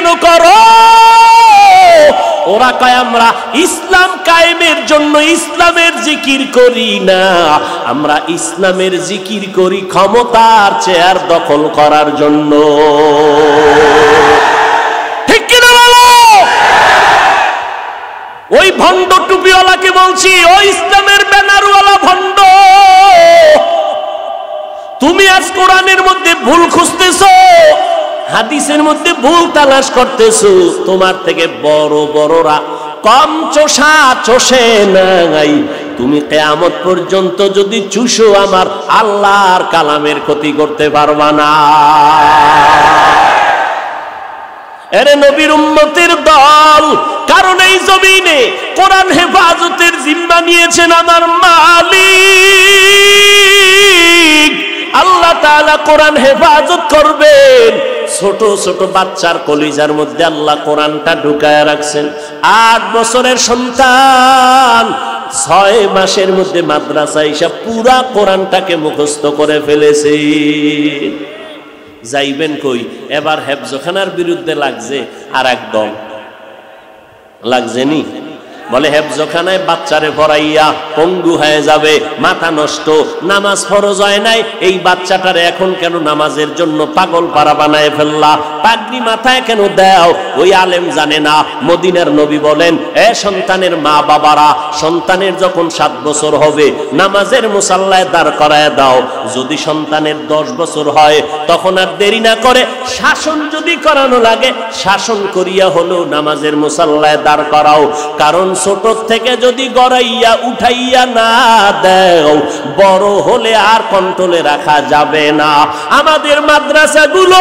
কেন করো? ওরা কয় আমরা ইসলাম কায়েমের জন্য ইসলামের জিকির করি না, আমরা ইসলামের জিকির করি ক্ষমতার চেয়ার দখল করার জন্য। ঠিক কিনা বলো? ওই ভণ্ড টুপিওয়ালাকে বলছি, ওই ইসলামের ব্যানারওয়ালা ভণ্ড, তুমি আজ কোরআনের মধ্যে ভুল খুঁজতেছো, হাদিসের মধ্যে ভুল তালাশ করতেছো, তোমার থেকে বড় বড়রা কম চোষা চষে নাই। তুমি কিয়ামত পর্যন্ত যদি চুষো আমার আল্লাহর কালামের ক্ষতি করতে পারবা না। এরে নবীর উম্মতের দল, কারণ এই জমিনে কোরআন হেফাজতের জিম্মা নিয়েছেন আমার মালিক। আল্লাহ তাআলা কোরআন হেফাজত করবেন। ছোট ছোট বাচ্চার কলিজার মধ্যে আল্লাহ কোরআনটা ঢুকায় রাখছেন। 8 বছরের সন্তান 6 মাসের মধ্যে মাদ্রাসা হিসাব পুরা কোরআনটাকে মুখস্থ করে ফেলেছে। যাইবেন কই? এবার হেফজখানার বিরুদ্ধে লাগছে আর একদম লাগছে নি, বলে হেফজখানায় বাচ্চারে পড়াইয়া পঙ্গু হয়ে যাবে, মাথা নষ্ট, নামাজ ফরজ হয় নাই, এই বাচ্চাটারে এখন কেন নামাজের জন্য পাগল পারা বানায় ফেললা, পাগড়ি মাথায় কেন দাও? ওই আলেম জানে না মদিনার নবী বলেন, এ সন্তানের মা বাবারা, সন্তানের যখন 7 বছর হবে নামাজের মুসাল্লায় দাঁড় করায় দাও। যদি সন্তানের 10 বছর হয় তখন আর দেরি না করে শাসন যদি করানো লাগে শাসন করিয়া হলো নামাজের মুসাল্লায় দাঁড় করাও। কারণ ছোট থেকে যদি গড়াইয়া উঠাইয়া না দাও, বড় হলে আর কন্ট্রোলে রাখা যাবে না। আমাদের মাদ্রাসাগুলো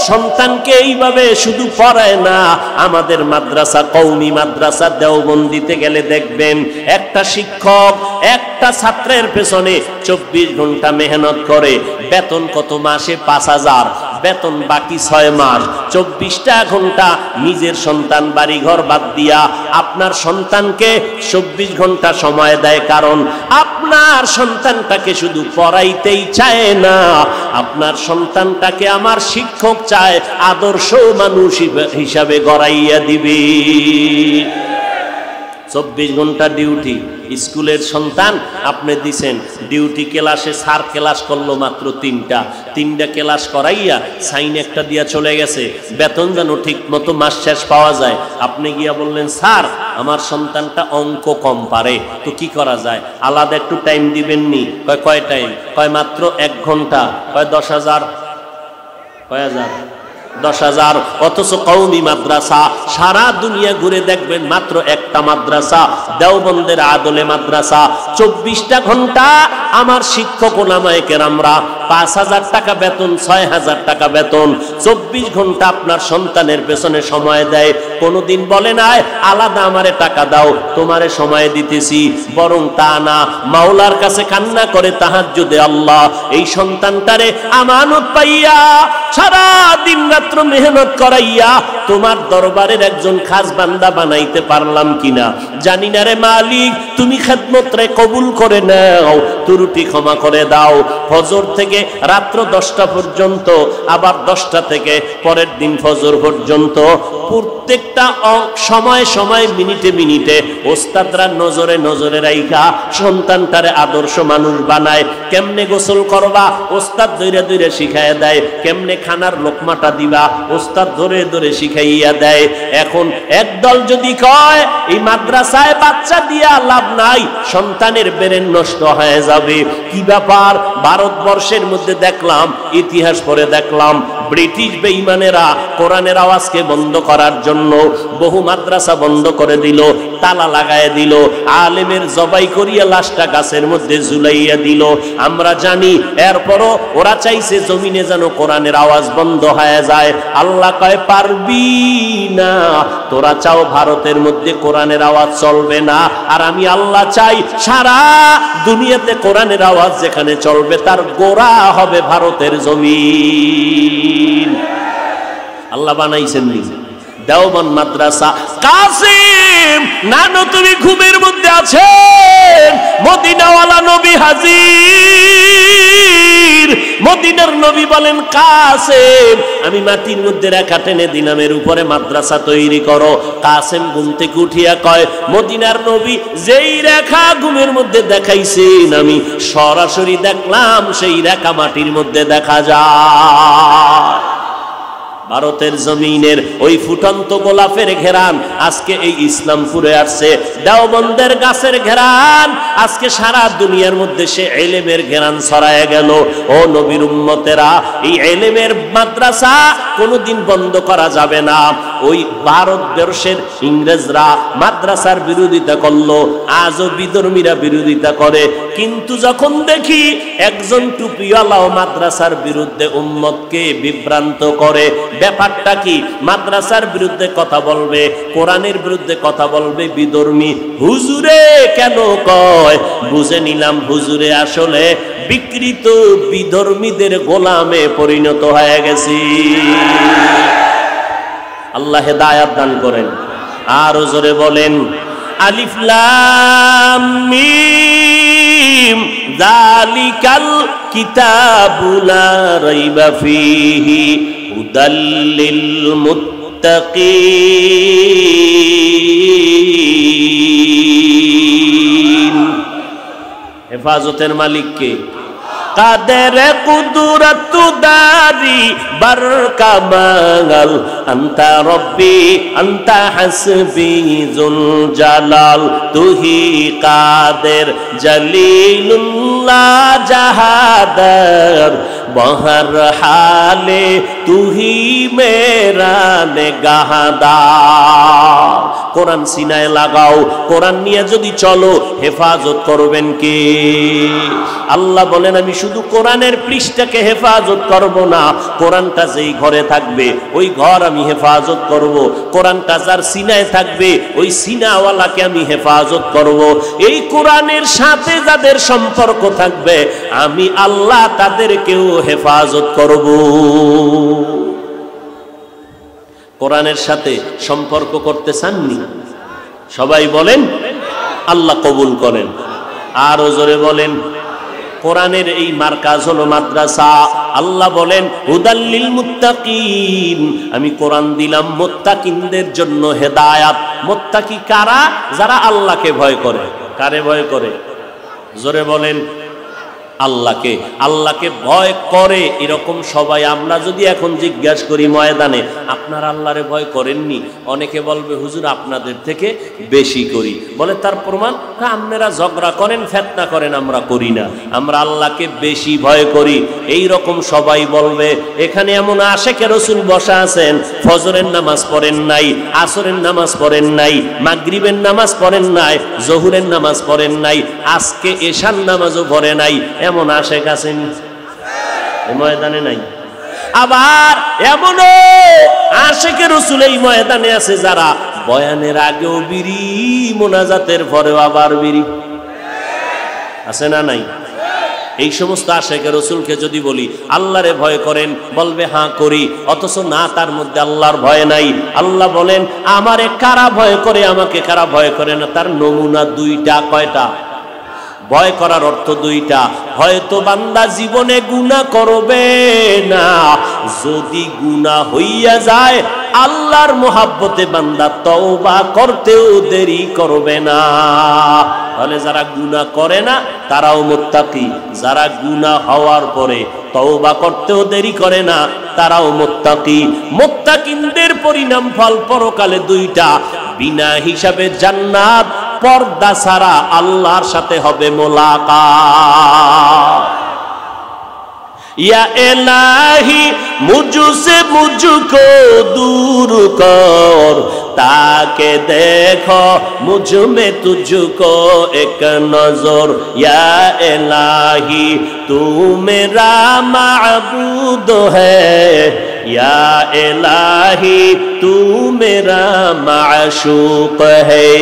সন্তানকে এইভাবে শুধু পড়ায় না, আমাদের মাদ্রাসা কওমি মাদ্রাসা দেওবন্দিতে গেলে দেখবেন একটা শিক্ষক একটা ছাত্রের পেছনে 24 ঘন্টা মেহনত করে। বেতন কত মাসে? 5000, বেতন বাকি 6 মাস। 24টা ঘন্টা নিজের সন্তান বাড়িঘর বাদ দিয়া আপনার সন্তানকে 24 ঘন্টা সময় দেয়। কারণ আপনার সন্তানটাকে শুধু পড়াইতেই চায় না, আপনার সন্তানটাকে আমার শিক্ষক চায় আদর্শ মানুষ হিসাবে গড়াইয়া দিবে। 24 ঘন্টা ডিউটি। স্কুলের সন্তান আপনি দিছেন ডিউটি ক্লাসে, স্যার ক্লাস করলো মাত্র 3টা ক্লাস করাইয়া সাইন একটা দিয়া চলে গেছে, বেতন যেন ঠিক মতো মাস শেষ পাওয়া যায়। আপনি গিয়া বললেন, স্যার আমার সন্তানটা অঙ্ক কম পারে, তো কি করা যায়? আলাদা একটু টাইম দিবেননি? কয় টাইম? কয় মাত্র 1 ঘন্টা। কয় 10,000। কয় হাজার? 10,000। অথচ কওমি মাদ্রাসা সারা দুনিয়া ঘুরে দেখবেন মাত্র একটা মাদ্রাসা, দেওবন্দের আদলে মাদ্রাসা। 24টা ঘন্টা আমার শিক্ষক ওলামায়ে কেরামরা 5,000 টাকা বেতন, 6,000 টাকা বেতন, 24 ঘন্টা আপনার সন্তানের পেছনে সময় দেয়। কোনোদিন বলে নাই আলাদা আমারে টাকা দাও, তোমারে সময় দিতেছি। বরং তা না, মাওলার কাছে কান্না করে তাহাজ্জুদে, আল্লাহ এই সন্তানটারে আমানত পাইয়া সারা দিন রাত্র মেহনত করাইয়া তোমার দরবারের একজন খাস বান্দা বানাইতে পারলাম কিনা জানি না রে মালিক, তুমি খেদমতরে কবুল করে নাও, ত্রুটি ক্ষমা করে দাও। ফজর থেকে রাত্র 10টা পর্যন্ত, আবার 10টা থেকে পরের দিন ফজর পর্যন্ত প্রত্যেকটা সময় সময় মিনিটে মিনিটে ওস্তাদরা নজরে নজরে রাইখা সন্তানটারে আদর্শ মানুষ বানায়। কেমনে গোসল করবা ওস্তাদ ধরে ধরে শিখাইয়া দেয়, কেমনে খানার লোকমাটা দিবা ওস্তাদ ধরে ধরে শিখাইয়া দেয়। এখন একদল যদি কয় এই মাদ্রাসায় বাচ্চা দিয়া লাভ নাই, সন্তানের ব্রেন নষ্ট হয়ে যাবে, কি ব্যাপার? ভারতবর্ষের মধ্যে দেখলাম, ইতিহাস পড়ে দেখলাম, ব্রিটিশ বেঈমানেরা কোরআনের আওয়াজকে বন্ধ করার জন্য বহু মাদ্রাসা বন্ধ করে দিল, তালা লাগায় দিল, আলেমের জবাই করিয়া লাশটা গাছের মধ্যে ঝুলাইয়া দিল। আমরা জানি এরপরও ওরা চাইছে জমিনে যেন কোরআনের আওয়াজ বন্ধ হয়ে যায়। আল্লাহ কয় পারবি না, তোরা চাও ভারতের মধ্যে কোরআনের আওয়াজ চলবে না, আর আমি আল্লাহ চাই সারা দুনিয়াতে কোরআনের আওয়াজ যেখানে চলবে তার গোড়া হবে ভারতের জমিন। আল্লাহ বানাইছেন দেওবন্দ মাদ্রাসা। কাসিম নানো তুমি ঘুমের মধ্যে আছেন, মদিনাওয়ালা নবী হাজির। মদিনার নবী বলেন কাসেম আমি মাটির মধ্যে রেখা টেনে দিলাম এর উপরে মাদ্রাসা তৈরি করো। কাসেম ঘুম থেকে উঠিয়া কয় মদিনার নবী যেই রেখা ঘুমের মধ্যে দেখাইছেন আমি সরাসরি দেখলাম সেই রেখা মাটির মধ্যে দেখা যায়। ভারতের জমিনের ওই ফুটন্ত গোলাপের ঘেরান আজকে এই ইসলামপুরে আসছে, দেওবন্দের গাছের ঘেরান আজকে সারা দুনিয়ার মধ্যে সে ইলমের ঘেরান ছড়ায় গেল। ও নবীর উম্মতেরা, এই ইলমের মাদ্রাসা কোনোদিন বন্ধ করা যাবে না। ওই ভারতবর্ষের ইংরেজরা মাদ্রাসার বিরোধিতা করলো, আজও বিধর্মীরা বিরোধিতা করে, কিন্তু যখন দেখি একজন টুপিওয়ালাও মাদ্রাসার বিরুদ্ধে উম্মতকে বিভ্রান্ত করে, ব্যাপারটা কি? মাদ্রাসার বিরুদ্ধে কথা বলবে, কোরআনের বিরুদ্ধে কথা বলবে বিধর্মী, হুজুরে কেন কয়? বুঝে নিলাম হুজুরে আসলে বিকৃত বিধর্মীদের গোলামে পরিণত হয়ে গেছি। আল্লাহ হেদায়াত দান করেন। আর জোরে বলেন আলিফ লাম মিম যালিকাল কিতাবু লা রাইবা ফীহি হুদাল লিল মুত্তাকিন। হেফাজতের মালিক কে? কাদের কুদরত দারি বরকামাল আনতা রব্বি আনতা হাসবি যুল জালাল তুহি কাদের জলিলুল্লাহ জাহাদার বহর হালে তুহি মেরা নেগাহদার। কোরআন সিনায় লাগাও, কোরআন নিয়ে যদি চলো হেফাজত করবেন কে? আল্লাহ বলেন আমি শুধু কোরআনের পৃষ্ঠাকে হেফাজত করব না, কোরআনটা যেই ঘরে থাকবে ওই ঘর আমি হেফাজত করব। কোরআনটা যার সিনায় থাকবে ওই সিনাওয়ালাকে আমি হেফাজত করব। এই কোরআনের সাথে যাদের সম্পর্ক থাকবে আমি আল্লাহ তাদেরকেও হেফাজত করব। কোরআনের সাথে সম্পর্ক করতে চাননি? সবাই বলেন আল্লাহ কবুল করেন। আরো জোরে বলেন কোরআনের এই মার্কাজ হলো মাদ্রাসা। আল্লাহ বলেন হুদাল্লিল মুত্তাকিন, আমি কোরআন দিলাম মুত্তাকিনদের জন্য হেদায়াত। মুত্তাকি কারা? যারা আল্লাহকে ভয় করে। কারে ভয় করে? জোরে বলেন আল্লাহকে। আল্লাহকে ভয় করে এরকম সবাই আমরা যদি এখন জিজ্ঞাসা করি ময়দানে আপনারা আল্লাহরে ভয় করেননি, অনেকে বলবে হুজুর আপনাদের থেকে বেশি করি। বলে তার প্রমাণ? আপনারা ঝগড়া করেন, ফিতনা করেন, আমরা করি না, আমরা আল্লাহকে বেশি ভয় করি। এই রকম সবাই বলবে। এখানে এমন আশেকে রাসূল বসা আছেন, ফজরের নামাজ পড়েন নাই, আসরের নামাজ পড়েন নাই, মাগরিবের নামাজ পড়েন নাই, জোহরের নামাজ পড়েন নাই, আজকে এশার নামাজও পড়ে নাই, এমন আশেক আছেন এই ময়দানে? নাই। আবার এমনও আশেকে রাসূল এই ময়দানে আছে যারা বয়ানের আগেও বিড়ি, মোনাজাতের পরেও আবার বিড়ি। আছে না নাই? এই সমস্ত আশেকে রাসূলকে যদি বলি আল্লাহরে ভয় করেন, বলবে হ্যাঁ করি, অথচ না তার মধ্যে আল্লাহর ভয় নাই। আল্লাহ বলেন আমারে কারা ভয় করে, আমাকে কারা ভয় করে না, তার নমুনা দুইটা। কয়টা? ভয় করার অর্থ দুইটা। হয়তো বান্দা জীবনে গুনাহ করবে না, যদি গুনাহ হইয়া যায় আল্লাহর মোহাব্বতে বান্দা তওবা করতেও দেরি করবে না। তাহলে যারা গুনাহ করে না তারাও মুত্তাকি, যারা গুনাহ হওয়ার পরে তওবা করতেও দেরি করে না তারাও মুত্তাকি। মুত্তাকিনদের পরিণাম ফল পরকালে দুইটা, বিনা হিসাবে জান্নাত, পর্দা ছাড়া আল্লাহর সাথে হবে মোলাকাত। या इलाही मुझसे मुझको दूर कर, ताके देखो मुझ में तुझको एक नजर। या इलाही तू मेरा माबूद है, या इलाही तू मेरा माशूक है।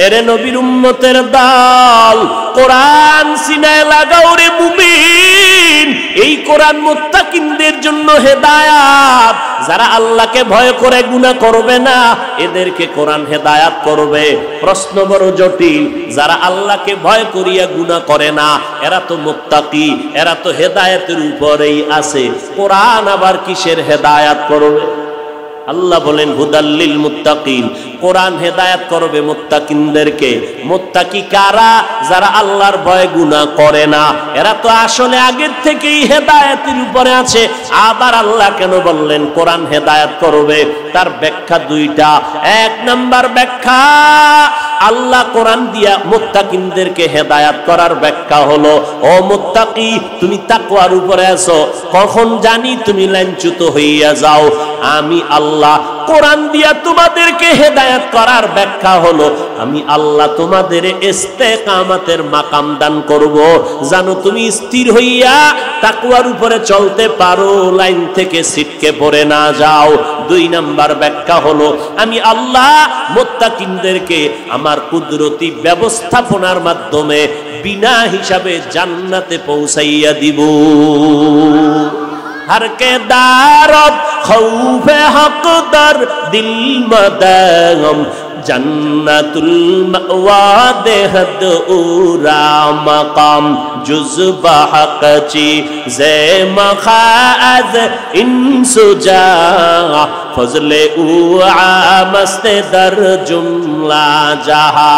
এরে নবীর উম্মতের দল, কোরআন সিনায় লাগাও রে মুমিন। এই কোরআন মুত্তাকিনদের জন্য হেদায়াত। যারা আল্লাহকে ভয় করে গুনাহ করবে না, এদেরকে কোরআন হেদায়াত করবে। প্রশ্ন বড় জটিল, যারা আল্লাহকে ভয় করিয়া গুনাহ করে না, এরা তো মুত্তাকি, এরা তো হেদায়েতের উপরেই আছে। কোরআন আবার কিসের হেদায়াত করবে? আল্লাহ বলেন হুদাল্লিল মুত্তাকিন, কোরআন হেদায়েত করবে মুত্তাকিনদেরকে। মুত্তাকি কারা? যারা আল্লাহর ভয় গুনাহ করে না। এরা তো আসলে আগের থেকেই হেদায়েতের উপরে আছে। আবার আল্লাহ কেন বললেন কোরআন হেদায়েত করবে? তার ব্যাখ্যা দুইটা। এক নাম্বার ব্যাখ্যা, আল্লাহ কোরআন দিয়া মুত্তাকিনদেরকে হেদায়েত করার ব্যাখ্যা হলো, ও মুত্তাকি তুমি তাকওয়ার উপরে আছো, কখন জানি তুমি লাঞ্ছিত হইয়া যাও। আমি আল্লাহ কোরআন দিয়া তোমাদেরকে হেদায়েত করার ব্যাখ্যা হলো, আমি আল্লাহ তোমাদের ইস্তেকামাতের মাকাম দান করব, জানো তুমি স্থির হইয়া তাকওয়ার উপরে চলতে পারো, লাইন থেকে ছিটকে পড়ে না যাও। দুই নাম্বার ব্যাখ্যা হলো, আমি আল্লাহ মুত্তাকিনদেরকে আমার কুদরতি ব্যবস্থাপনার মাধ্যমে বিনা হিসাবে জান্নাতে পৌঁছাইয়া দিব। हर के दारब खौफे हकदर दिल मदगम जन्नतुल मअवा देहद उरा मकाम जुज़्बा हक़ची ज़े मखाज़ इंसुजा फज़ले उआ मस्ते दर जुमला जहा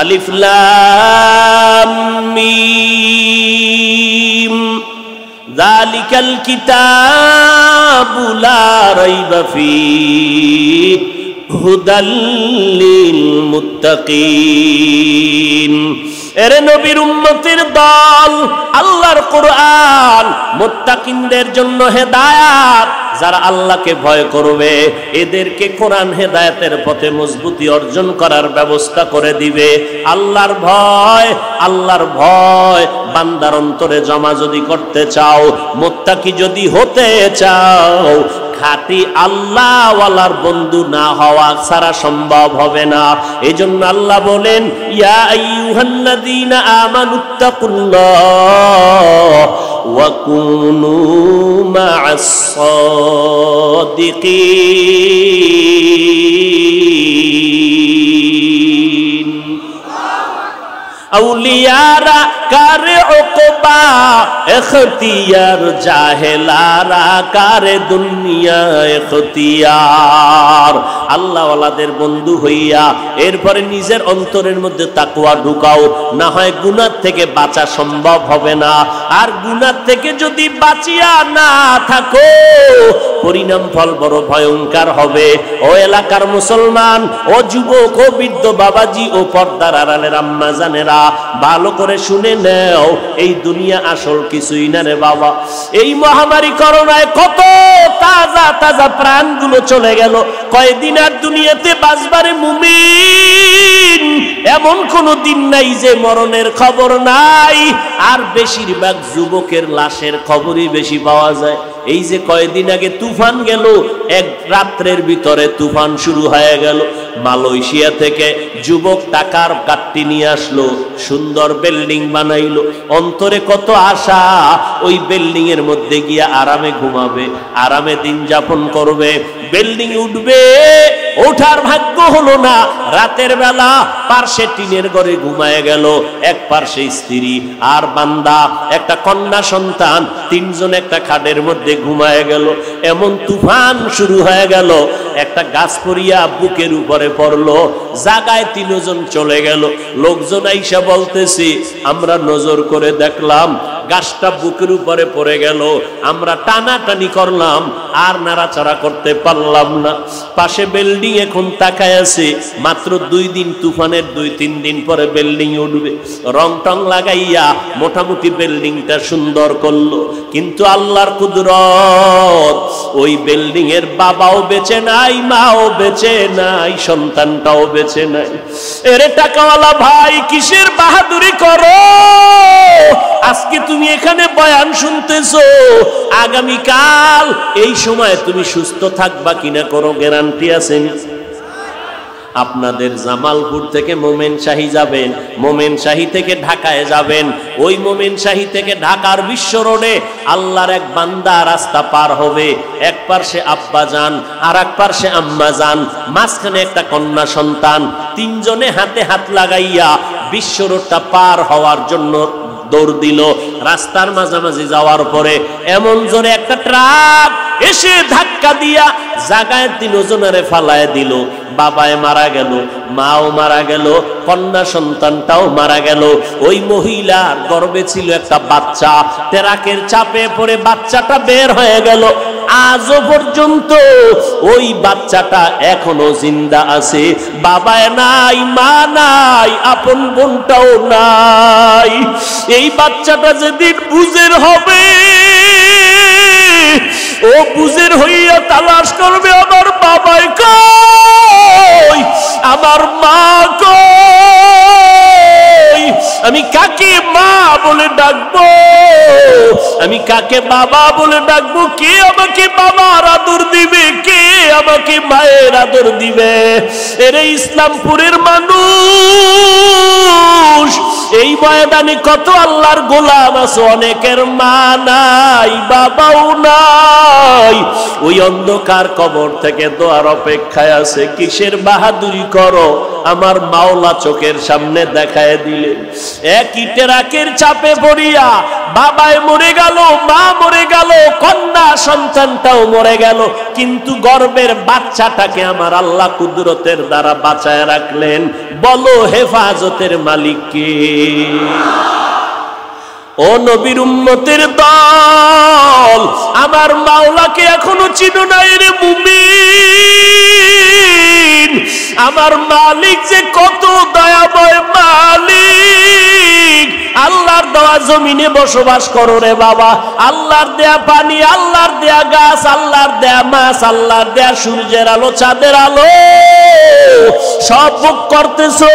अलिफ लाम मीम ज़ालिकल किताबु ला रैब फीह हुदल लिल मुत्तकीन। এরে নবীর উম্মতের দল, আল্লাহর কোরআন মুত্তাকিনদের জন্য হেদায়াত। যারা আল্লাহকে ভয় করবে এদেরকে কোরআন হেদায়েতের পথে মজবুতি অর্জন করার ব্যবস্থা করে দিবে। আল্লাহর ভয় বান্দার অন্তরে জমা যদি করতে চাও, মুত্তাকি যদি হতে চাও, খাঁটি আল্লাহওয়ালার বন্ধু না হওয়া ছাড়া সম্ভব হবে না। এজন্য আল্লাহ বলেন, ইয়া আইয়ুহাল্লাযীনা আমানুত্তাকুল্লাহ ওয়া কুনু মা'আস সাদিকিন। আউলিয়ারা কারে উকবা ইখতিয়ার, জাহেলারা কারে দুনিয়া ইখতিয়ার। আল্লাহ ওয়ালাদের বন্ধু হইয়া এরপরে নিজের অন্তরের মধ্যে তাকওয়া ঢুকাও, না হয় গুনাহ থেকে বাঁচা সম্ভব হবে না। আর গুনাহ থেকে যদি বাঁচিয়া না থাকো, পরিণাম ফল বড় ভয়ঙ্কর হবে। ও এলাকার মুসলমান, ও যুবক, ও বৃদ্ধ বাবাজি, ও পর্দার আড়ালের আম্মা জানেরা, ভালো করে শুনে নাও, এই দুনিয়া আসল কিছুই না রে বাবা। এই মহামারী করোনায় কত তাজা তাজা প্রাণগুলো চলে গেল। কয়দিন আর দুনিয়াতে বাঁচবারে মুমিন, এমন কোন দিন নাই যে মরণের খবর নাই। আর বেশিরভাগ যুবকের লাশের খবরই বেশি পাওয়া যায়। এই যে কয়দিন আগে তুফান গেল, এক রাত্রের ভিতরে তুফান শুরু হয়ে গেল। মালয়েশিয়া থেকে যুবক টাকার গাট্টি নিয়ে আসলো, সুন্দর বিল্ডিং বানাইলো, অন্তরে কত আশা, ওই বিল্ডিং এর মধ্যে গিয়া আরামে ঘুমাবে, আরামে দিন যাপন করবে। বিল্ডিং উঠবে, ওঠার ভাগ্য হলো না। রাতের বেলা পার্শ্বে টিনের ঘরে ঘুমায় গেল, এক পার্শ্বে স্ত্রী আর বান্দা, একটা কন্যা সন্তান, তিনজন একটা খাটের মধ্যে ঘুমায় গেল। এমন তুফান শুরু হয়ে গেল, একটা গাছ পড়িয়া বুকের উপরে পড়লো, জাগায় তিনজন চলে গেল। লোকজন আইসা বলতেছি, আমরা নজর করে দেখলাম গাছটা বুকের উপরে পড়ে গেল, আমরা টানাটানি করলাম, আর নাড়াচাড়া করতে পারলাম না। পাশে বিল্ডিং এখন তাকায় আছে, মাত্র 2 দিন, তুফানের 2-3 দিন পরে বিল্ডিং উঠবে। রং টং লাগাইয়া মোটামুটি বিল্ডিংটা সুন্দর করলো, কিন্তু আল্লাহর কুদরত, ওই বিল্ডিং এর বাবাও বেঁচে নাই, মাও বেঁচে নাই, সন্তানটাও বেঁচে নাই। এরে টাকাওয়ালা ভাই, কিসের বাহাদুরি করো? আজকে তুমি এখানে বয়ান শুনতেছো, আগামীকাল এই সময় তুমি সুস্থ থাকবা কিনা কোনো গ্যারান্টি আছে? আপনাদের জামালপুর থেকে মোমেনশাহী যাবেন, মোমেনশাহী থেকে ঢাকায় যাবেন, ওই মোমেনশাহী থেকে ঢাকার বিশ্ব রোডে আল্লাহর এক বান্দা রাস্তা পার হবে, এক পাশে আব্বা যান আর এক পাশে আম্মা যান, মাঝখানে একটা কন্যা সন্তান, তিনজনে হাতে হাত লাগাইয়া বিশ্ব রোডটা পার হওয়ার জন্য দৌড় দিল। রাস্তার মাঝামাঝি যাওয়ার পরে এমন জোরে একটা ট্রাক এসে ধাক্কা দিয়া জায়গায় তিনজনের ফালায় দিল। বাবায় মারা গেল, মাও মারা গেল, কন্যা সন্তানটাও মারা গেল। ওই মহিলার গর্ভে ছিল একটা বাচ্চা, ট্রাকের চাপে পড়ে বাচ্চাটা বের হয়ে গেল। আজও পর্যন্ত ওই বাচ্চাটা এখনো জিন্দা আছে, বাবায় নাই, মা নাই, আপন বোনটাও নাই। এই বাচ্চাটা যেদিন বুঝের হবে, ও বুঝের হইয়া তালাশ করবে আমার বাবাই কই, আমার মা কই, আমি কাকে মা বলে ডাকবো, আমি কাকে বাবা বলে ডাকবো, কে আমাকে বাবার আদর দিবে, কে আমাকে মায়ের আদর দিবে। এর ইসলামপুরের মানুষ, এই ময়দানে কত আল্লাহর গোলাম আছে, অনেকের মা নাই, বাবাও নাই, ওই অন্ধকার কবর থেকে দোয়ার অপেক্ষায় আছে। কিসের বাহাদুরি করো, আমার মাওলা চোখের সামনে দেখায় দিলে। একই ট্রাকের চাপে পড়িয়া বাবায় মরে গেল, মা মরে গেল, কন্যা সন্তানটাও মরে গেল, কিন্তু গর্ভের বাচ্চাটাকে আমার আল্লাহ কুদরতের দ্বারা বাঁচায় রাখলেন। বলো হেফাজতের মালিক কে? ও নবীর উম্মতের দল, আমার মাওলাকে এখনো চিনো নাই রে মুমিন। আমার মালিক যে কত দয়াময় মালিক। আল্লাহর দেওয়া জমিনে বসবাস করো রে বাবা, আল্লাহর দেয়া পানি, আল্লাহর দেয়া গাছ, আল্লাহর দেয়া মাছ, আল্লাহর দেয়া সূর্যের আলো, চাঁদের আলো, সব ভোগ করতেছো।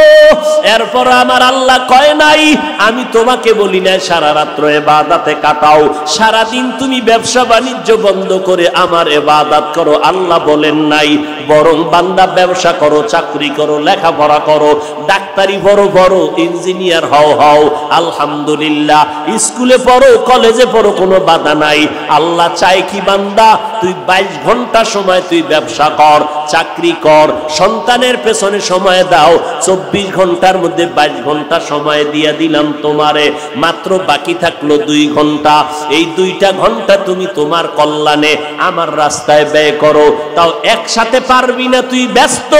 এরপর আমার আল্লাহ কয় নাই, আমি তোমাকে বলি না সারা রাত্র ইবাদতে কাটাও, সারাদিন তুমি ব্যবসা বাণিজ্য বন্ধ করে আমার ইবাদত করো, আল্লাহ বলেন নাই। বরং বান্দা ব্যবসা করো, চাকরি করো, লেখাপড়া করো, ডাক্তারি পড়ো, পড়ো, ইঞ্জিনিয়ার হও, হও, আলহামদুলিল্লাহ, স্কুলে পড়ো, কলেজে পড়ো, কোনো বাধা নাই। আল্লাহ চাই কি বান্দা তুই 22 ঘন্টা সময় তুই ব্যবসা কর, চাকরি কর, সন্তানের পেছনে সময় দাও। 24 ঘন্টার মধ্যে 22 ঘন্টা সময় দিয়ে দিলাম তোমারে, মাত্র বাকি থাকলো 2 ঘন্টা। এই 2টা ঘন্টা তুমি তোমার কল্যাণে আমার রাস্তায় ব্যয় করো। তাও একসাথে পারবি না, তুই ব্যস্ত।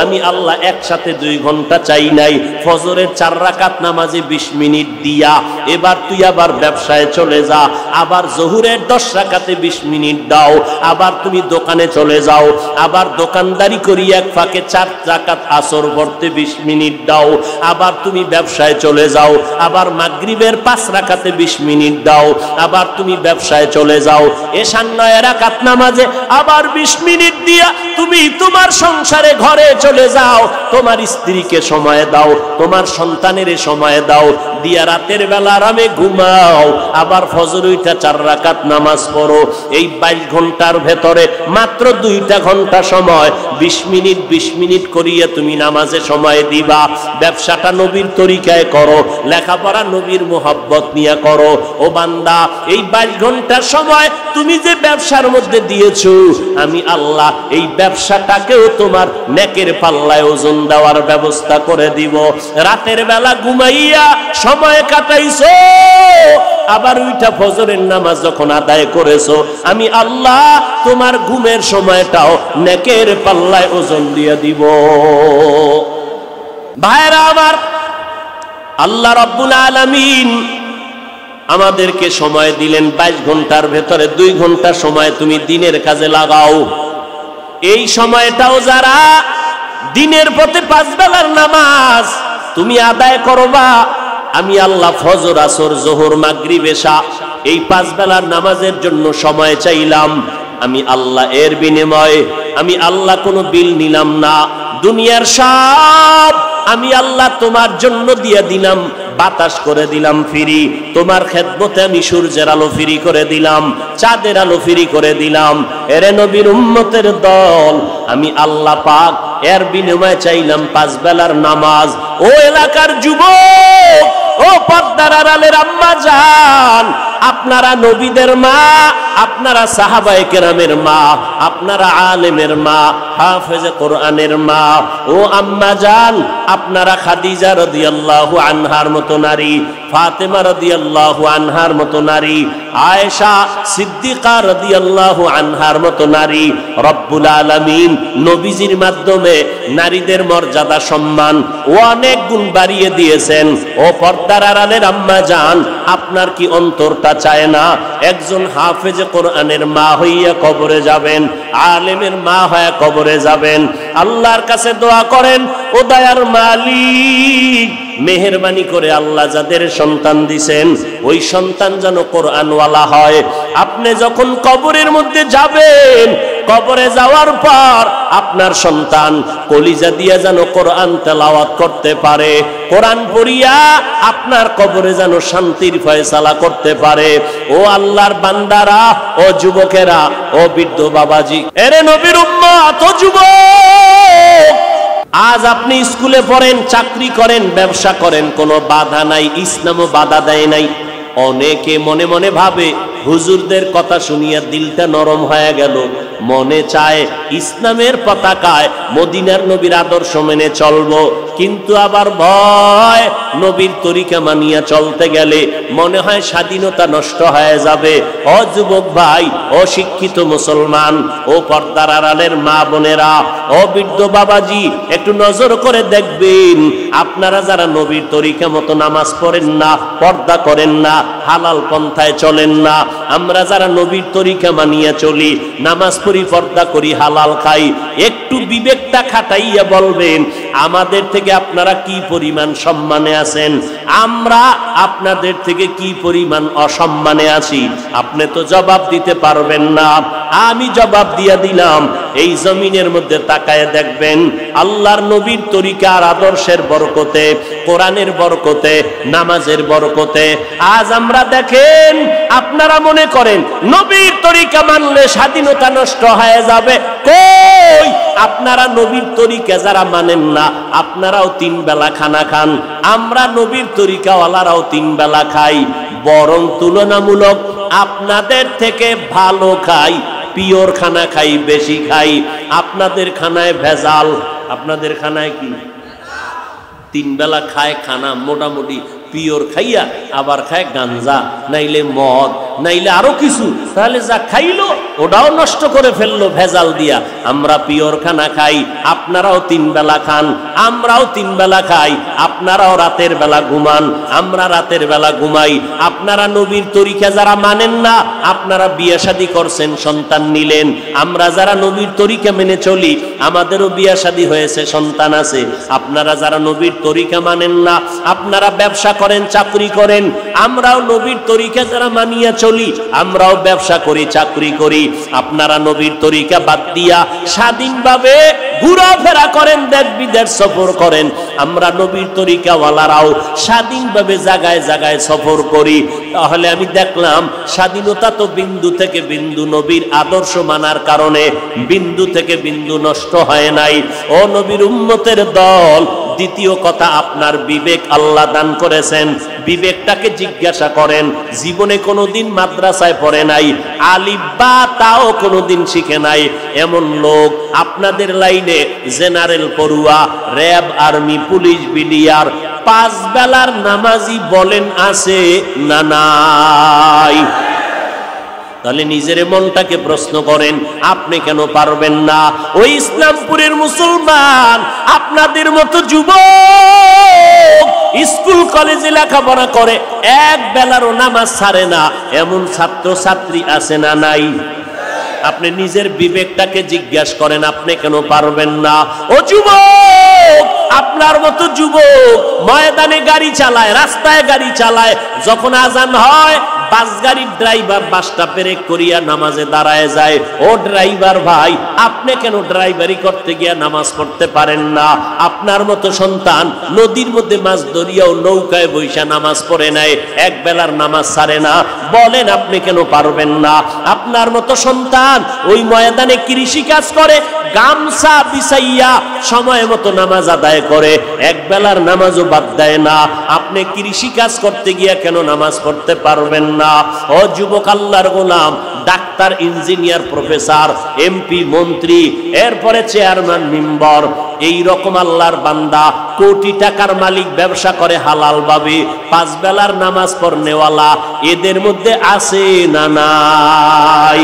আমি আল্লাহ একসাথে 2 ঘন্টা চাই নাই। ফজরের 4 রাকাত নামাজে 20 মিনিট দিয়া এবার তুই আবার ব্যবসায় চলে যা, আবার জোহরের 10 রাকাতে 20 মিনিট দাও, আবার তুমি দোকানে চলে যাও, আবার দোকানদারি করি এক ফাঁকে 4 রাকাত আসর পড়তে 20 মিনিট দাও, আবার তুমি ব্যবসায় চলে যাও, আবার মাগরিবের 5 রাকাতে 20 মিনিট দাও, আবার তুমি ব্যবসায় চলে যাও, এশার 9 রাকাত নামাজে আবার 20 মিনিট দিয়া তুমি তোমার সংসারে ঘরে চলে যাও, তোমার স্ত্রীকে সময় দাও, তোমার সন্তানের সময় দাও, দিয়া রাতের বেলা আরামে ঘুমাও, আবার ফজর উঠা 4 রাকাত নামাজ পড়ো। এই 22 ঘন্টার ভেতরে মাত্র 2টা ঘন্টা সময় 20 মিনিট 20 মিনিট করিয়া তুমি নামাজে সময় দিবা। ব্যবসাটা নবীর তরিকায় করো, লেখাপড়া নবীর মোহাব্বত নিয়ে করো। ও বান্দা, এই 22 ঘন্টার সময় তুমি যে ব্যবসার মধ্যে দিয়েছো, আমি আল্লাহ এই ব্যবসাটাকেও তোমার নেকের পাল্লায় ওজন দেওয়ার ব্যবস্থা করে দিব। রাতের বেলা ঘুমাইয়া সময় কাটাইছো, আবার ওইটা ফজরের নামাজ যখন আদায় করেছো, আমি আল্লাহ তোমার ঘুমের সময়টাও নেকের পাল্লায় ওজন দিয়ে দিব। ভাইরা আমার, আল্লাহ রাব্বুল আলামিন আমাদেরকে সময় দিলেন 22 ঘন্টার ভেতরে 2 ঘন্টা সময় তুমি দিনের কাজে লাগাও। এই সময়টাও যারা দিনের পথে 5 বেলার নামাজ তুমি আদায় করবা, আমি আল্লাহ ফজর, আসর, জোহর, মাগরিব, এশা এই 5 বেলার নামাজের জন্য সময় চাইলাম। আমি আল্লাহ এর বিনিময়ে আমি আল্লাহ কোনো বিল নিলাম না। দুনিয়ার সব আমি আল্লাহ তোমার জন্য দিয়ে দিলাম, বাতাস করে দিলাম ফ্রি, তোমার খেদমতে আমি সূর্যের আলো ফ্রি করে দিলাম, চাঁদের আলো ফ্রি করে দিলাম। এরে নবীর উম্মতের দল, আমি আল্লাহ পাক এর বিনিময়ে চাইলাম 5 বেলার নামাজ। ও এলাকার যুবক, ও পর্দার আড়ালের আম্মা জান, আপনারা নবীদের মা, আপনারা সাহাবায়ে কেরামের মা, আপনারা আলেমের মা, হাফেজে কোরআনের মা। ও আম্মা জান, আপনারা খাদিজা রাদিয়াল্লাহু আনহার মতো নারী, ফাতেমা রাদিয়াল্লাহু আনহার মতো নারী, আয়েশা সিদ্দিকা রাদিয়াল্লাহু আনহার মতো নারী। রব্বুল আলামিন নবীজির মাধ্যমে নারীদের মর্যাদা সম্মান ও অনেক গুণ বাড়িয়ে দিয়েছেন। ও পর্দার আড়ালের আম্মা জান, আপনার কি অন্তরটা চায় না একজন হাফেজে কোরআনের মা হইয়া কবরে যাবেন, আলেমের মা হয়ে কবরে যাবেন? আল্লাহর কাছে দোয়া করেন, ও দয়ার মালিক, মেহেরবানি করে আল্লাহ যাদের সন্তান দিছেন ওই সন্তান যেন কোরআনওয়ালা হয়। আপনি যখন কবরের মধ্যে যাবেন, কবরে যাওয়ার পর আপনার সন্তান কলিজা দিয়ে যেন কোরআন তেলাওয়াত করতে পারে, কোরআন পড়িয়া আপনার কবরে যেন শান্তির ফয়সালা করতে পারে। ও আল্লাহর বান্দারা, ও যুবকেরা, ও বৃদ্ধ বাবাজি, এরে নবীর উম্মত, ও যুবক, আজ আপনি স্কুলে পড়েন, চাকরি করেন, ব্যবসা করেন, কোনো বাধা নাই, ইসলামও বাধা দেয় নাই। অনেকে মনে মনে ভাবে হুজুরদের কথা শুনিয়া দিলটা নরম হয়ে গেল, মনে চায় ইসলামের পতাকায় মদিনার নবীর আদর্শ মেনে চলবো, কিন্তু আবার ভয় নবীর তরিকা মানিয়া চলতে গেলে মনে হয় স্বাধীনতা নষ্ট হয়ে যাবে। ও যুবক ভাই, ও শিক্ষিত মুসলমান, ও পর্দার আড়ালের মা বোনেরা, ও বৃদ্ধ বাবাজি, একটু নজর করে দেখবেন, আপনারা যারা নবীর তরিকা মতো নামাজ পড়েন না, পর্দা করেন না, হালাল পন্থায় চলেন না, আমরা যারা নবীর তরিকা মানিয়া চলি, নামাজ পড়ি, পর্দা করি, হালাল খাই, একটু বিবেকটা খাটাইয়া বলবেন আমাদের থেকে আপনারা কি পরিমাণ সম্মানে আছেন, আমরা আপনাদের থেকে কি পরিমাণ অসম্মানে আছি। আপনি তো জবাব দিতে পারবেন না, আমি জবাব দিয়া দিলাম। এই জমিনের মধ্যে তাকায় দেখবেন আল্লাহর নবীর তরিকা আর আদর্শের বরকতে, কোরআনের বরকতে, নামাজের বরকতে আজ আমরা দেখেন, আপনারা মনে করেন নবীর তরিকা মানলে স্বাধীনতা নষ্ট হয়ে যাবে। কই, আপনারা নবীর তরিকা যারা মানেন না, আপনারাও 3 বেলা খানা খান, আমরা নবীর তরিকাওয়ালারাও 3 বেলা খাই, বরং তুলনামূলক আপনাদের থেকে ভালো খাই, পিওর খানা খাই, বেশি খাই। আপনাদের খানায় ভেজাল, আপনাদের খানায় কি 3 বেলা খায় খানা মোটামুটি পিওর খাইয়া, আবার খায় গাঞ্জা, নাইলে মদ, নাইলে আরো কিছু, তাহলে যা খাইলো ওটাও নষ্ট করে ফেললো ভেজাল দিয়া। আমরা পিওর খানা খাই, আপনারাও 3 বেলা খান, আমরাও 3 বেলা খাই, আপনারাও রাতের বেলা ঘুমান, আমরা রাতের বেলা ঘুমাই। আপনারা নবীর তরিকা যারা মানেন না, আপনারা বিয়ে শাদী করছেন, সন্তান নিলেন, আমরা যারা নবীর তরিকা মেনে চলি আমাদেরও বিয়ে শাদী হয়েছে, সন্তান আছে। আপনারা যারা নবীর তরিকা মানেন না, আপনারা ব্যবসা করেন, চাকরি করেন, আমরাও নবীর তরিকা যারা মানিয়া চলি আমরাও ব্যবসা করি, চাকরি করি। আপনারা নবীর তরিকা বাদ দিয়া স্বাধীনভাবে ঘোরাফেরা করেন, দেশ বিদেশ সফর করেন, আমরা নবীর তরিকাওয়ালারাও স্বাধীনভাবে জায়গায় জায়গায় সফর করি। তাহলে আমি দেখলাম স্বাধীনতা তো বিন্দু থেকে বিন্দু নবীর আদর্শ মানার কারণে বিন্দু থেকে বিন্দু নষ্ট হয় নাই। ও নবীর উম্মতের দল, দ্বিতীয় কথা, আপনার বিবেক আল্লাহ দান করেছেন, বিবেকটাকে জিজ্ঞাসা করেন। জীবনে কোনোদিন মাদ্রাসায় পড়ে নাই, আলিফ বা তাও কোনোদিন শিখে নাই এমন লোক আপনাদের লাইনে জেনারেল পড়ুয়া, র্যাব, আর্মি, পুলিশ, বিডিআর 5 বেলার নামাজি বলেন আছে না নাই? তাহলে নিজের মনটাকে প্রশ্ন করেন, আপনি কেন পারবেন না? ওই ইসলামপুরের মুসলমান আপনাদের মতো যুবক স্কুল কলেজে লেখাপড়া করে, 1 বেলারও নামাজ ছাড়ে না, এমন ছাত্র ছাত্রী আছে না নাই? আপনি নিজের বিবেকটাকে জিজ্ঞাসা করেন, আপনি কেন পারবেন না? ও যুবক, আপনার মতো যুবক ময়দানে গাড়ি চালায়, রাস্তায় গাড়ি চালায়, যখন আজান হয় বাস গাড়ির ড্রাইভার বাসটা পেরেক করিয়া নামাজে দাঁড়ায় যায়। ও ড্রাইভার ভাই, আপনি কেন ড্রাইভারি করতে গিয়া নামাজ পড়তে পারেন না? আপনার মতো সন্তান নদীর মধ্যে মাছ ধরিয়াও নৌকায় বৈশা নামাজ পড়ে নেয়, এক বেলার নামাজ ছাড়ে না। বলেন আপনি কেন পারবেন না? আপনার মতো সন্তান ওই ময়দানে কৃষি কাজ করে, গামছা বিছাইয়া সময় মতো নামাজ আদায় করে, এক বেলার নামাজও বাদ দেয় না। আপনি কৃষি কাজ করতে গিয়া কেন নামাজ পড়তে পারবেন না? ও যুবক আল্লাহর গোলাম, ডাক্তার, ইঞ্জিনিয়ার, প্রফেসর, এমপি, মন্ত্রী, এরপরে চেয়ারম্যান, মেম্বার, এই রকম আল্লাহর বান্দা কোটি টাকার মালিক, ব্যবসা করে হালাল ভাবে, পাঁচ বেলার নামাজ পড়নেওয়ালা, এদের মধ্যে আছে না নাই?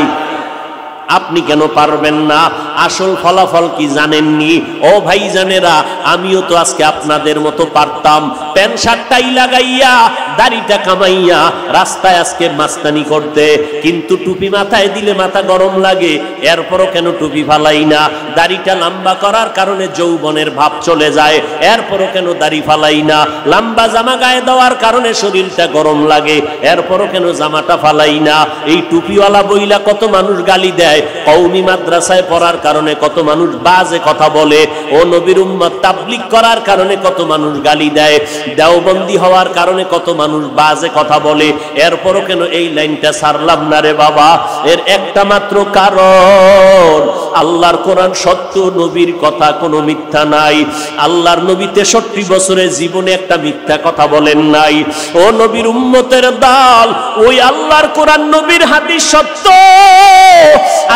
আপনি কেন পারবেন না? আসল ফলাফল কি জানেননি? ও ভাই জানেরা, আমিও তো আজকে আপনাদের মতো পারতাম প্যান্ট শার্টটাই লাগাইয়া দাড়িটা কামাইয়া রাস্তায় আজকে মাস্তানি করতে, কিন্তু টুপি মাথায় দিলে মাথা গরম লাগে, এরপরও কেন টুপি ফালাই না? দাড়িটা লম্বা করার কারণে যৌবনের ভাব চলে যায়, এরপরও কেন দাড়ি ফালাই না? লম্বা জামা গায়ে দেওয়ার কারণে শরীরটা গরম লাগে, এরপরও কেন জামাটা ফালাই না? এই টুপিওয়ালা বইলা কত মানুষ গালি দেয়, কওমি মাদ্রাসায় পড়ার কারণে কত মানুষ বাজে কথা বলে, ও নবীর উম্মত তাবলীগ করার কারণে কত মানুষ গালি দেয়, দেওবন্দি হওয়ার কারণে কত মানুষ বাজে কথা বলে, এরপরও কেন এই লাইনটা ছাড়লাম না রে বাবা? এর একটা মাত্র কারণ, আল্লাহর কোরআন সত্য, নবীর কথা কোনো মিথ্যা নাই। আল্লাহর নবী 63 বছরের জীবনে একটা মিথ্যা কথা বলেন নাই। ও নবীর উম্মতের দল, ওই আল্লাহর কোরআন, নবীর হাদিস সত্য।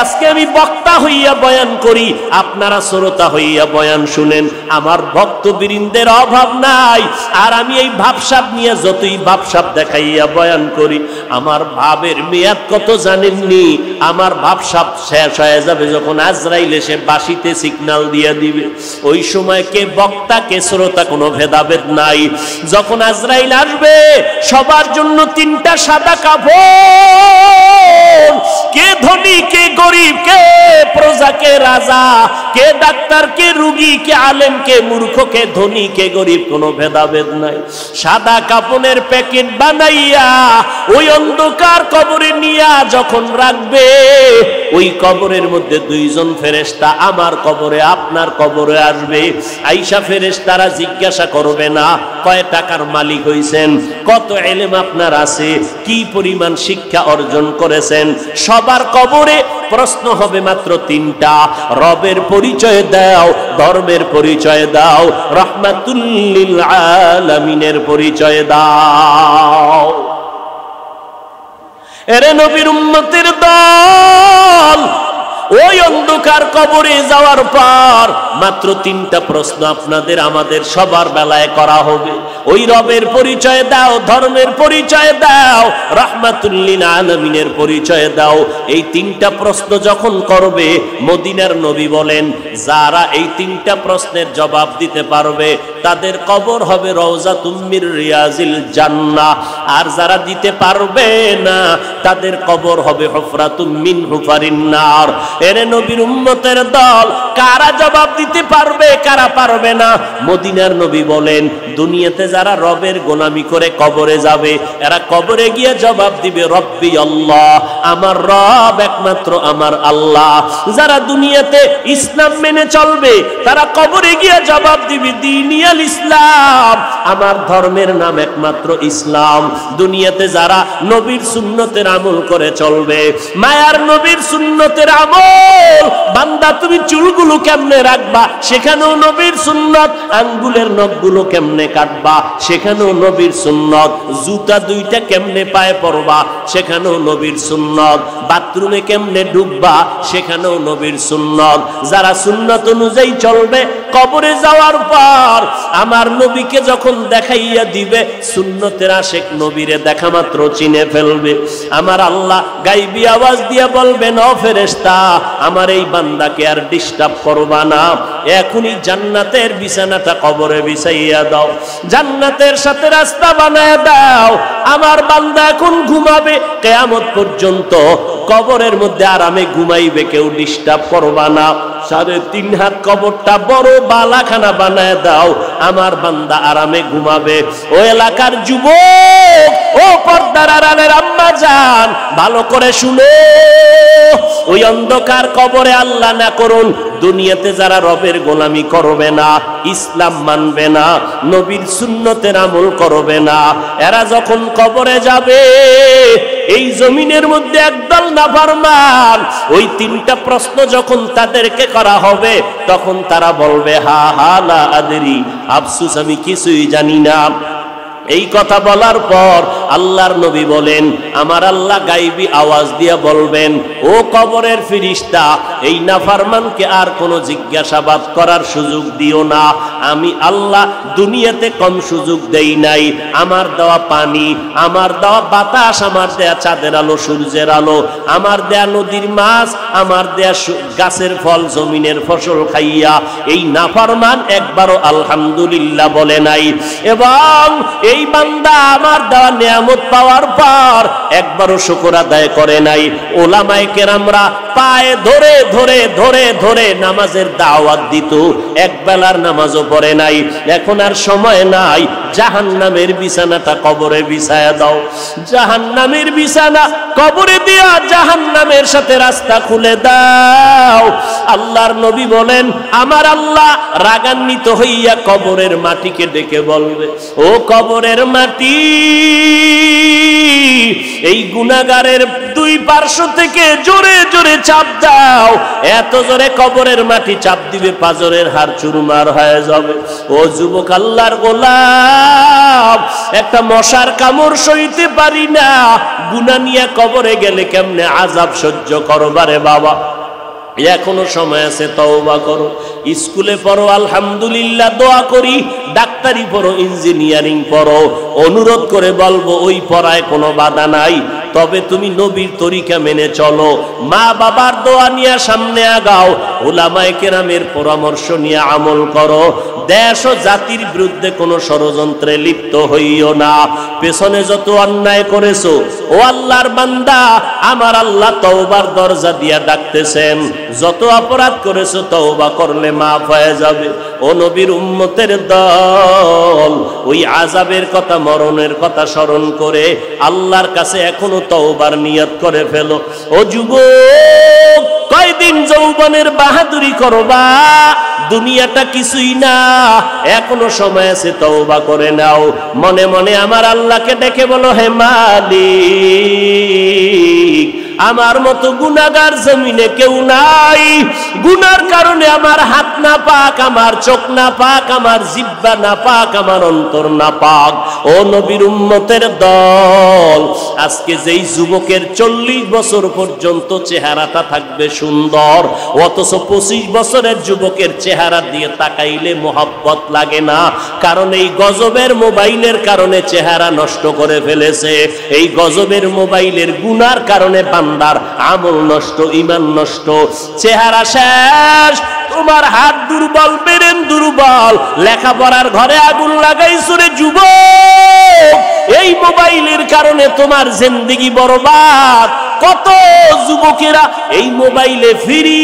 আজকে আমি বক্তা হইয়া বয়ান করি, আপনারা শ্রোতা হইয়া বয়ান শুনেন, আমার ভক্তবৃন্দের অভাব নাই। আর আমি এই ভাবসাব নিয়ে যতই ভাবসাব দেখাইয়া বয়ান করি, আমার ভাবের মেয়াদ কত জানেননি? আমার ভাবসাব শেষ হয়ে যাবে যখন আজরাইল এসে বাঁশিতে সিগন্যাল দিয়ে দিবে। ওই সময় কে বক্তা কে শ্রোতা কোনো ভেদাভেদ নাই। যখন আজরাইল আসবে, সবার জন্য 3টা সাদা কাপড়, কে ধনী কে গরিব, কে প্রজা কে রাজা, কে ডাক্তার কে রোগী, কে আলেম কে মূর্খ, কে ধনী কে গরিব, কোনো ভেদাভেদ নাই। সাদা কাপড়ের প্যাকেট বানাইয়া ওই অন্ধকার কবরে নিয়া যখন রাখবে, ওই কবরের মধ্যে 2 জন ফেরেশতা আমার কবরে আপনার কবরে আসবে। আইসা ফেরেশতারা জিজ্ঞাসা করবে না কয় টাকার মালিক হইছেন, কত ইলম আপনার আছে, কি পরিমাণ শিক্ষা অর্জন করেছেন। সবার কবরে প্রশ্ন হবে মাত্র 3টা, রবের পরিচয় দাও, ধর্মের পরিচয় দাও, রাহমাতুল লিল আলামিনের পরিচয় দাও। এরে নবীর উম্মতের দল, ওই অন্ধকার কবরে যাওয়ার পর মাত্র 3টা প্রশ্ন আপনাদের আমাদের সবার বেলায় করা হবে। ওই রবের পরিচয় দাও, ধর্মের পরিচয় দাও, রাহমাতুল লিল আলামিনের পরিচয় দাও। এই 3টা প্রশ্ন যখন করবে, মদিনার নবী বলেন, যারা এই 3টা প্রশ্নের জবাব দিতে পারবে তাদের কবর হবে রওজাতুম মির রিয়াজিল জান্নাহ, আর যারা দিতে পারবে না তাদের কবর হবে হুফরাতুম মিন হুফারিন নার। এরে নবীর উম্মতের দল, কারা জবাব দিতে পারবে, কারা পারবে না? মদিনার নবী বলেন, দুনিয়াতে যারা রবের গোলামি করে কবরে যাবে, এরা কবরে গিয়ে জবাব দিবে রব্বি আল্লাহ, আমার রব একমাত্র আমার আল্লাহ। যারা দুনিয়াতে ইসলাম মেনে চলবে, তারা কবরে গিয়ে জবাব দিবে দীনিয়াল ইসলাম, আমার ধর্মের নাম একমাত্র ইসলাম। দুনিয়াতে যারা নবীর সুন্নতের আমল করে চলবে, মায়ার নবীর সুন্নতের আমল, বান্দা তুমি চুলগুলো কেমনে রাখবা, সেখানেও নবীর সুন্নত, আঙ্গুলের নখগুলো কেমনে কাটবা, সেখানেও নবীর সুন্নত, জুতা 2টা কেমনে পায়ে পরবা, সেখানেও নবীর সুন্নত, বাথরুমে কেমনে ঢুকবা, সেখানেও নবীর সুন্নত। যারা সুন্নত অনুযায়ী চলবে, কবরে যাওয়ার পর আমার নবীকে যখন দেখাইয়া দিবে, সুন্নতের আশেক নবীরে দেখা মাত্র চিনে ফেলবে। আমার আল্লাহ গাইবি আওয়াজ দিয়ে বলবেন, ও ফেরেশতা, আমার এই বান্দাকে আর ডিস্টার্ব করবা না, এখনই জান্নাতের বিছানাটা কবরে বিছাইয়া দাও, জান্নাতের সাথে রাস্তা বানায় দাও। আমার বান্দা এখন ঘুমাবে কিয়ামত পর্যন্ত, কবরের মধ্যে আরামে ঘুমাইবে, কেউ ডিস্টার্ব করবা না। 3.5 হাত কবরটা বড় বালাখানা বানায় দাও, আমার বান্দা আরামে ঘুমাবে। ও এলাকার যুবক, ও পর্দার আড়ালের আম্মা জান, ভালো করে শুনো। ওই অন্ধকার কবরে আল্লাহ না করুন দুনিয়াতে যারা রবের গোলামি করবে না, ইসলাম মানবে না, নবীর সুন্নতের আমল করবে না, এরা যখন কবরে যাবে, এই জমিনের মধ্যে একদল নাফরমান, ওই 3টা প্রশ্ন যখন তাদেরকে করা হবে, তখন তারা বলবে হা হা লা আদরি, আফসোস আমি কিছুই জানি না। এই কথা বলার পর আল্লাহর নবী বলেন, আমার আল্লাহ গায়বী আওয়াজ দিয়া বলবেন, ও কবরের ফেরেশতা, এই নাফরমানকে আর কোনো জিজ্ঞাসাবাদ করার সুযোগ দিও না। আমি আল্লাহ দুনিয়াতে কম সুযোগ দেই নাই। আমার দেওয়া পানি, আমার দেওয়া বাতাস, আমার দেয়া চাঁদের আলো, সূর্যের আলো, আমার দেয়া নদীর মাছ, আমার দেয়া গাছের ফল, জমিনের ফসল খাইয়া এই নাফরমান একবারও আলহামদুলিল্লাহ বলে নাই। এবং এই বান্দা আমার দেওয়া নিয়ামত পাওয়ার পর একবারও শুকর আদায় করে নাই। ওলামায়ে কেরামরা পায়ে ধরে ধরে ধরে ধরে নামাজের দাওয়াত দিত, এক বেলার নামাজও পড়ে নাই। এখন আর সময় নাই, জাহান্নামের বিছানাটা কবরে বিছায়া দাও, জাহান্নামের বিছানা কবরে দিয়া জাহান্নামের সাথে রাস্তা খুলে দাও। আল্লাহর নবী বলেন, আমার আল্লাহ রাগান্বিত হইয়া কবরের মাটিকে ডেকে বলবে, ও কবরের মাটি, এই গুনাহগারের 2 পার্শ্ব থেকে জোরে জোরে চাপ দাও। এত জোরে কবরের মাটি চাপ দিবে, পাজরের হাড় চুরমার হয়ে যাবে। ও যুবক, আল্লাহর গোলাম, একটা মশার কামড় সইতে পারি না, গুনাহ নিয়ে কবরে গেলে কেমনে আযাব সহ্য করবারে বাবা। এখনো সময় আছে, তওবা করো। স্কুলে পড়ো, আলহামদুলিল্লাহ, দোয়া করি। ডাক্তারি পড়ো, ইঞ্জিনিয়ারিং পড়ো, অনুরোধ করে বলবো ওই পড়ায় কোনো বাধা নাই, তবে তুমি নবীর তরিকা মেনে চলো। মা বাবার দোয়া নিয়ে সামনে আগাও, উলামায়ে কেরামের পরামর্শ নিয়ে আমল করো। দেশ ও জাতির বিরুদ্ধে কোনো ষড়যন্ত্রে লিপ্ত হইও না। পেছনে যত অন্যায় করেছো, ও আল্লাহর বান্দা, আমার আল্লাহ তওবার দরজা দিয়া ডাকতেছেন। যত অপরাধ করেছো তওবা করলে মাফ হয়ে যাবে। ও নবীর উম্মতের দল, ওই আযাবের কথা, মরণের কথা স্মরণ করে আল্লাহর কাছে এখনো তওবার নিয়ত করে ফেলো। ও যুবক, কয়দিন যৌবনের বাহাদুরি করবা? দুনিয়াটা কিছুই না, এখনো সময় আছে, তওবা করে নাও। মনে মনে আমার আল্লাহকে ডেকে বলো, হে মালিক, আমার মতো গুনাহগার জমিনে কেউ নাই। গুনার কারণে আমার হাত না পাক, আমার চোখ না পাক, আমার জিহ্বা না পাক, আমার অন্তর না পাক। ও নবীর উম্মতের দল, আজকে যেই যুবকের 40 বছর পর্যন্ত চেহারাটা থাকবে সুন্দর, অথচ 25 বছরের যুবকের চেহারা দিয়ে তাকাইলে মোহাব্বত লাগে না। কারণ এই গজবের মোবাইলের কারণে চেহারা নষ্ট করে ফেলেছে। এই গজবের মোবাইলের গুনার কারণে বান্দার আমল নষ্ট, ঈমান নষ্ট, চেহারা শেষ। তোমার হাত দুর্বল, ব্রেন দুর্বল, লেখাপড়ার ঘরে আগুন লাগাইছো রে যুবক। এই মোবাইলের কারণে তোমার জিন্দেগি বরবাদ। কত যুবকেরা এই মোবাইলে ফ্রি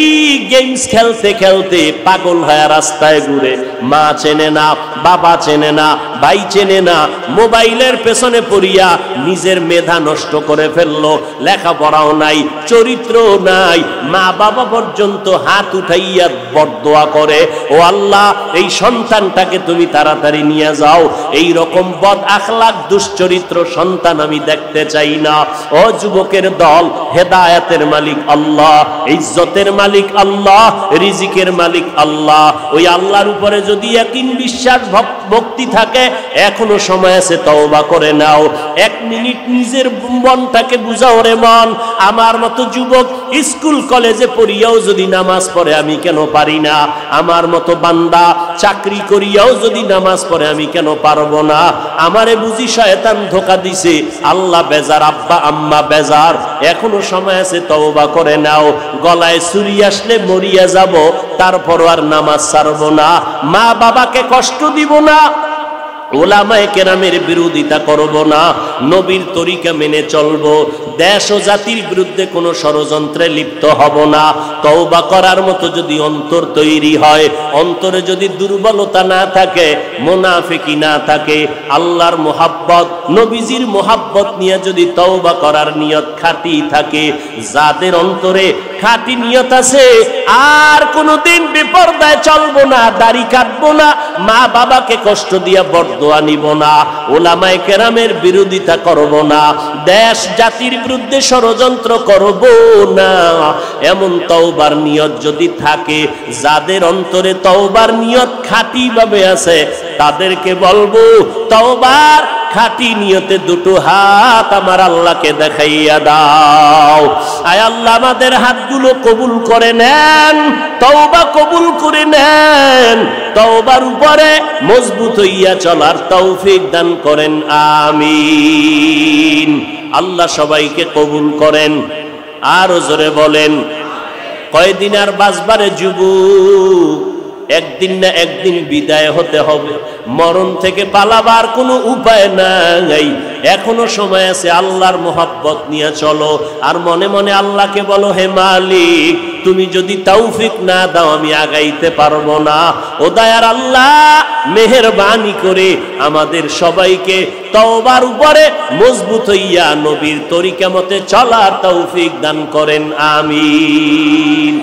গেমস খেলতে খেলতে পাগল হয়ে রাস্তায় ঘুরে, মা চেনে না, বাবা চেনে না, ভাই চেনে না, মোবাইলের পেছনে পড়িয়া নিজের মেধা নষ্ট করে ফেললো। লেখাপড়াও নাই, চরিত্র নাই, মা বাবা পর্যন্ত হাত উঠাইয়া বদদোয়া করে, ও আল্লাহ, এই সন্তানটাকে তুমি তাড়াতাড়ি নিয়ে যাও। এই রকম বদ আখলাক, দুশ্চরিত্র সন্তান আমি দেখতে চাই না। ও যুবকের দল, হেদায়েতের মালিক আল্লাহ, ইজ্জতের মালিক আল্লাহ, রিজিকের মালিক আল্লাহ। ওই আল্লাহর উপরে যদি ইয়াকিন, বিশ্বাস, ভক্তি থাকে, এখনো সময় আছে, তওবা করে নাও। 1 মিনিট নিজের মনটাকে বুঝাও রে মন, আমার মতো যুবক স্কুল কলেজে পড়িয়াও যদি নামাজ পড়ে আমি কেন পারি না? আমার মতো বান্দা চাকরি করিয়াও যদি নামাজ পড়ে আমি কেন পারবো না? আমারে বুঝি শয়তান ধোঁকা দিছে, আল্লাহ বেজার, আব্বা আম্মা বেজার। এখনো সময় আছে, তওবা করে নাও। গলায় ছুরি আসলে মরিয়া যাব, তারপরও আর নামাজ ছাড়বো না, মা বাবাকে কষ্ট দিব না, ওলামায়ে কেরামের বিরোধিতা করব না, নবীর তরিকা মেনে চলবো, দেশ ও জাতির বিরুদ্ধে কোনো ষড়যন্ত্রে লিপ্ত হব না। তওবা করার মতো যদি অন্তর তৈরি হয়, অন্তরে যদি দুর্বলতা না থাকে, মুনাফিকি না থাকে, আল্লাহর মোহাব্বত নবীজির মোহাব্বত নিয়ে যদি তওবা করার নিয়ত খাঁটি থাকে, যাদের অন্তরে খাঁটি নিয়ত আছে, আর কোনোদিন বেপরদায় চলবো না, দাড়ি কাটবো না, মা বাবাকে কষ্ট দিয়া বরদোয়া নিব না, ওলামায়ে কেরামের বিরোধিতা করব না, দেশ জাতির বিরুদ্ধে ষড়যন্ত্র করব না, এমন তওবার নিয়ত যদি থাকে, যাদের অন্তরে তওবার নিয়ত খাঁটি ভাবে আছে, তাদেরকে বলবো তওবার খাঁটি নিয়তে দুটো হাত আমার আল্লাহকে দেখাইয়া দাও। আয় আল্লাহ, আমাদের হাতগুলো কবুল করে নেন, তওবা কবুল করে নেন, তওবার উপরে মজবুত হইয়া চলার তৌফিক দান করেন, আমিন। আল্লাহ সবাইকে কবুল করেন। আরো জোরে বলেন, কয়দিন আর বাঁচবারে যুবক, একদিন না একদিন বিদায় হতে হবে, মরণ থেকে পালাবার কোনো উপায় নাই, এখনো সময় আছে, আল্লাহর মোহাব্বত নিয়ে চলো, আর মনে মনে আল্লাহকে বলো, হে মালিক, তুমি যদি তৌফিক না দাও আমি আগাইতে পারবো না। ও দয়ার আল্লাহ, মেহেরবানি করে আমাদের সবাইকে তওবার উপরে মজবুত হইয়া নবীর তরিকা মতে চলার তৌফিক দান করেন, আমিন।